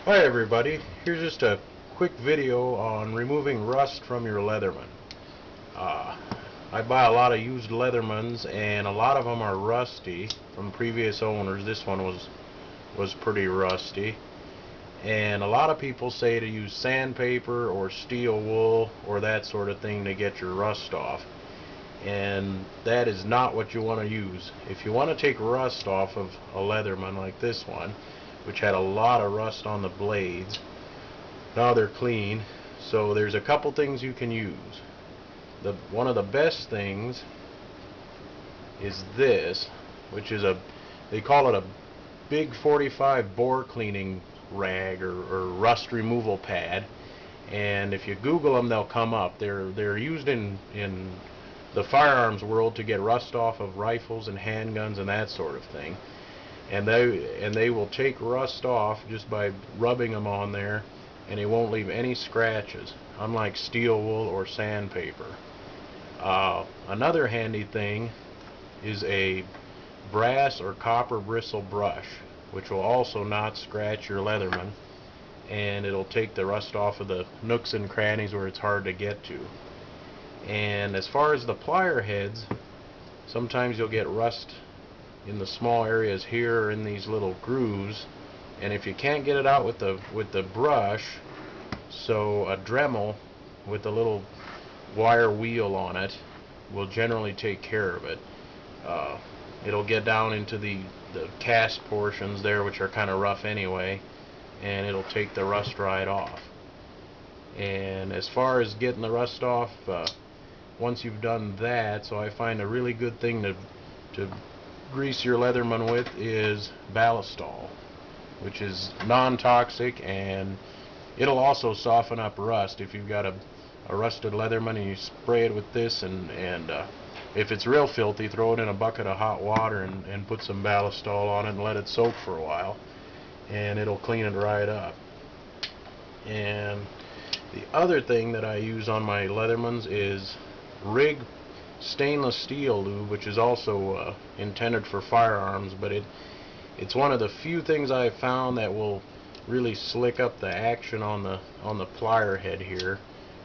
Hi everybody, here's just a quick video on removing rust from your Leatherman. Uh, I buy a lot of used Leathermans and a lot of them are rusty from previous owners. This one was pretty rusty, and a lot of people say to use sandpaper or steel wool or that sort of thing to get your rust off, and that is not what you want to use. If you want to take rust off of a Leatherman like this one, which had a lot of rust on the blades, now they're clean. So there's a couple things you can use. One of the best things is this, which is they call it a big 45 bore cleaning rag or rust removal pad. And if you Google them, they'll come up. They're used in the firearms world to get rust off of rifles and handguns and that sort of thing. And they will take rust off just by rubbing them on there, and it won't leave any scratches, unlike steel wool or sandpaper. Another handy thing is a brass or copper bristle brush, which will also not scratch your Leatherman, and it'll take the rust off of the nooks and crannies where it's hard to get to. And as far as the plier heads, sometimes you'll get rust in the small areas here or in these little grooves, and if you can't get it out with the brush, so a Dremel with a little wire wheel on it will generally take care of it. It'll get down into the cast portions there, which are kind of rough anyway, and it'll take the rust right off. And as far as getting the rust off, once you've done that, so I find a really good thing to grease your Leatherman with is ballistol, which is non-toxic, and it'll also soften up rust. If you've got a rusted Leatherman and you spray it with this, and if it's real filthy, throw it in a bucket of hot water and put some ballistol on it and let it soak for a while, and it'll clean it right up. And the other thing that I use on my Leathermans is Rig stainless steel lube, which is also intended for firearms, but it's one of the few things I've found that will really slick up the action on the plier head here,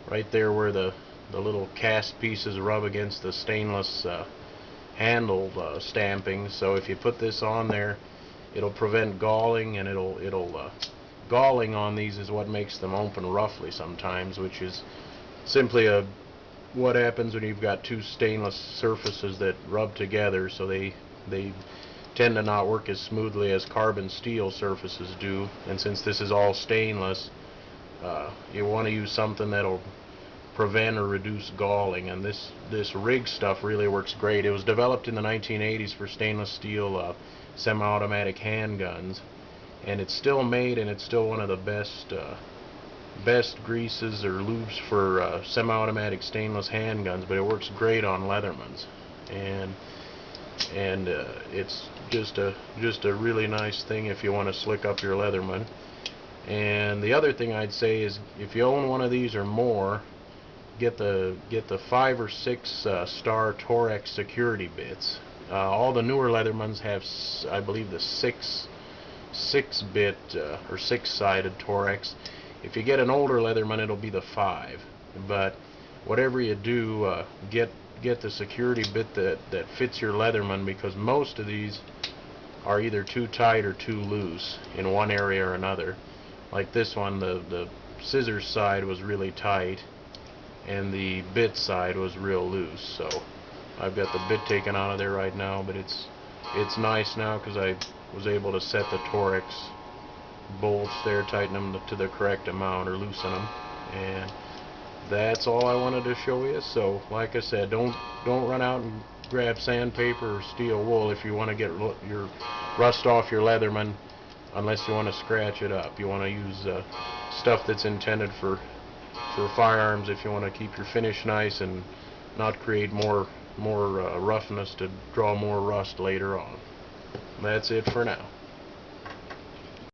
right there where the little cast pieces rub against the stainless handle stamping. So if you put this on there, it'll prevent galling, and galling on these is what makes them open roughly sometimes, which is simply what happens when you've got two stainless surfaces that rub together. So they tend to not work as smoothly as carbon steel surfaces do, and since this is all stainless, you want to use something that'll prevent or reduce galling, and this Rig stuff really works great. It was developed in the 1980s for stainless steel semi-automatic handguns, and it's still made, and it's still one of the best greases or lubes for semi-automatic stainless handguns, but it works great on Leathermans, and it's just a really nice thing if you want to slick up your Leatherman. And the other thing I'd say is, if you own one of these or more, get the 5 or 6 star Torex security bits. All the newer Leathermans have, I believe, the 6-bit or 6-sided Torex. If you get an older Leatherman, it'll be the 5. But whatever you do, get the security bit that fits your Leatherman, because most of these are either too tight or too loose in one area or another. Like this one, the scissors side was really tight, and the bit side was real loose. So I've got the bit taken out of there right now, but it's nice now because I was able to set the Torex bolts there, tighten them to the correct amount or loosen them, and that's all I wanted to show you. So like I said, don't run out and grab sandpaper or steel wool if you want to get your rust off your Leatherman, unless you want to scratch it up. You want to use stuff that's intended for firearms if you want to keep your finish nice and not create more roughness to draw more rust later on. That's it for now.